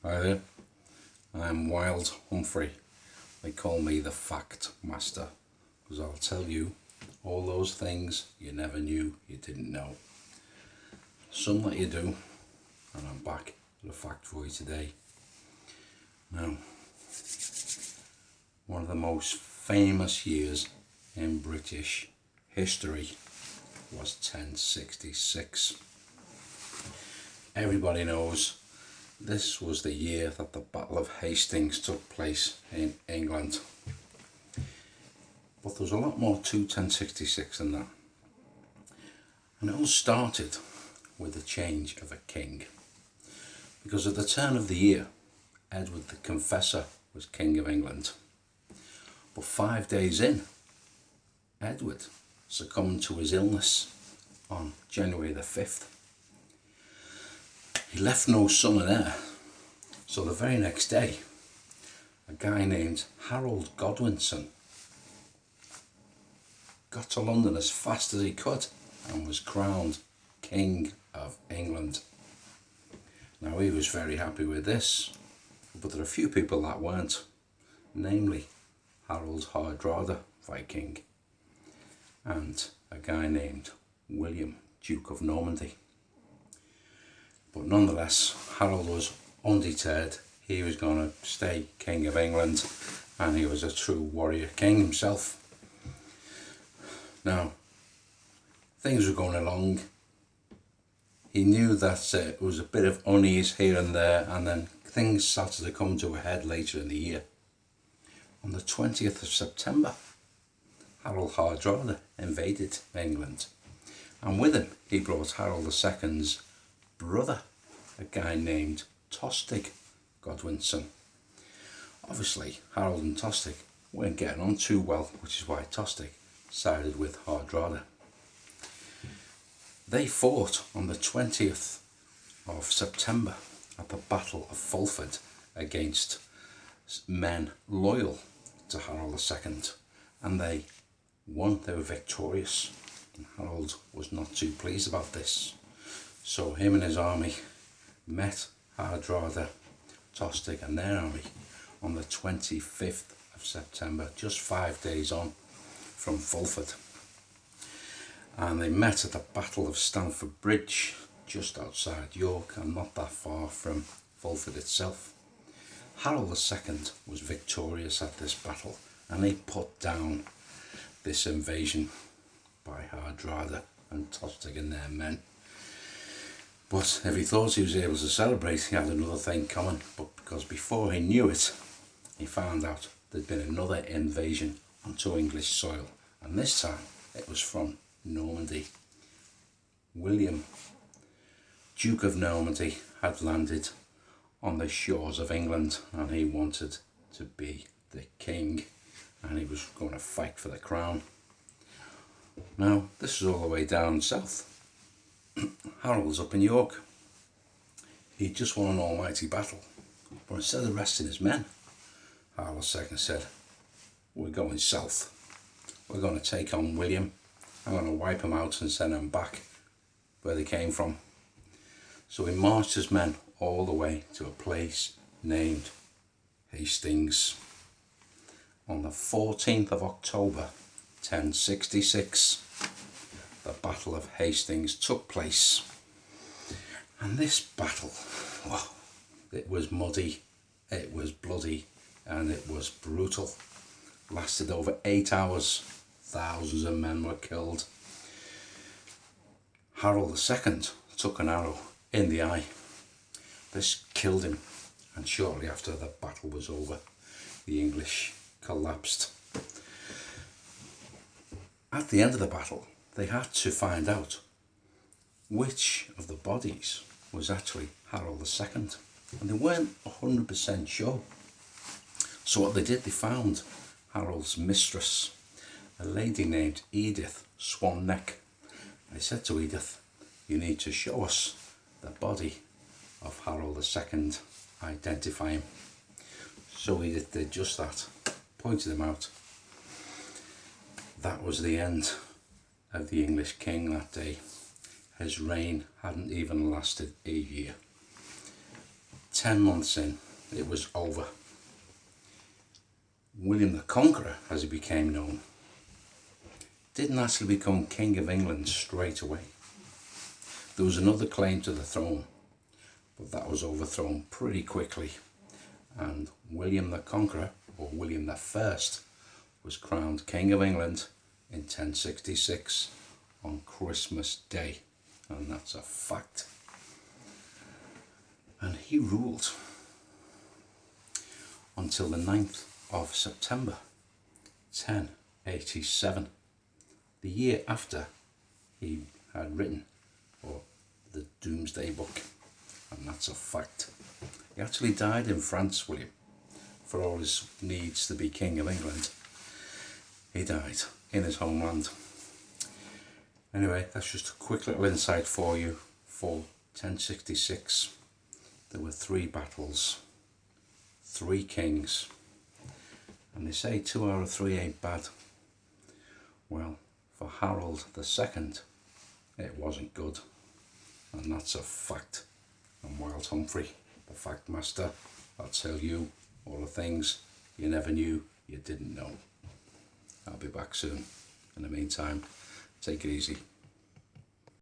Hi there, I'm Wild Humphrey. They call me the Fact Master because I'll tell you all those things you never knew you didn't know. Some that you do, and I'm back with a fact for you today. Now, one of the most famous years in British history was 1066. Everybody knows this was the year that the Battle of Hastings took place in England. But there's a lot more to 1066 than that. And it all started with the change of a king. Because at the turn of the year, Edward the Confessor was King of England. But 5 days in, Edward succumbed to his illness on January the 5th. He left no son and heir, so the very next day, a guy named Harold Godwinson got to London as fast as he could and was crowned King of England. Now he was very happy with this, but there are a few people that weren't, namely Harold Hardrada, Viking, and a guy named William, Duke of Normandy. But nonetheless, Harold was undeterred. He was going to stay King of England, and he was a true warrior king himself. Now, things were going along. He knew that it was a bit of unease here and there, and then things started to come to a head later in the year. On the 20th of September, Harold Hardrada invaded England, and with him he brought Harold II's brother, a guy named Tostig Godwinson. Obviously, Harold and Tostig weren't getting on too well, which is why Tostig sided with Hardrada. They fought on the 20th of September at the Battle of Fulford against men loyal to Harold II, and they won. They were victorious, and Harold was not too pleased about this. So him and his army met Hardrada, Tostig and their army on the 25th of September, just 5 days on from Fulford. And they met at the Battle of Stamford Bridge, just outside York and not that far from Fulford itself. Harold II was victorious at this battle, and he put down this invasion by Hardrada and Tostig and their men. But if he thought he was able to celebrate, he had another thing coming. But because before he knew it, he found out there'd been another invasion onto English soil, and this time it was from Normandy. William, Duke of Normandy, had landed on the shores of England, and he wanted to be the king, and he was going to fight for the crown. Now, this is all the way down south. Harold's up in York. He just won an almighty battle, but instead of resting his men, Harold II said, we're going south. We're going to take on William. I'm going to wipe him out and send him back where they came from. So he marched his men all the way to a place named Hastings. On the 14th of October 1066, the Battle of Hastings took place. And this battle, well, it was muddy, it was bloody, and it was brutal. Lasted over 8 hours. Thousands of men were killed. Harold II took an arrow in the eye. This killed him, and shortly after the battle was over, the English collapsed. At the end of the battle, they had to find out which of the bodies was actually Harold II, and they weren't 100% sure. So what they did, they found Harold's mistress, a lady named Edith Swanneck. They said to Edith, you need to show us the body of Harold II, identify him. So Edith did just that, pointed him out. That was the end of the English king that day. His reign hadn't even lasted a year. 10 months in, it was over. William the Conqueror, as he became known, didn't actually become King of England straight away. There was another claim to the throne, but that was overthrown pretty quickly, and William the Conqueror, or William the First, was crowned King of England in 1066 on Christmas Day, and that's a fact. And he ruled until the 9th of September 1087, the year after he had written the Domesday Book, and that's a fact. He actually died in France, William, for all his needs to be King of England. He died in his homeland. Anyway, that's just a quick little insight for you for 1066. There were 3 battles, 3 kings, and they say 2 out of 3 ain't bad. Well, for Harold II, it wasn't good, and that's a fact. And Wild Humphrey, the fact master, I'll tell you all the things you never knew you didn't know. I'll be back soon. In the meantime, take it easy.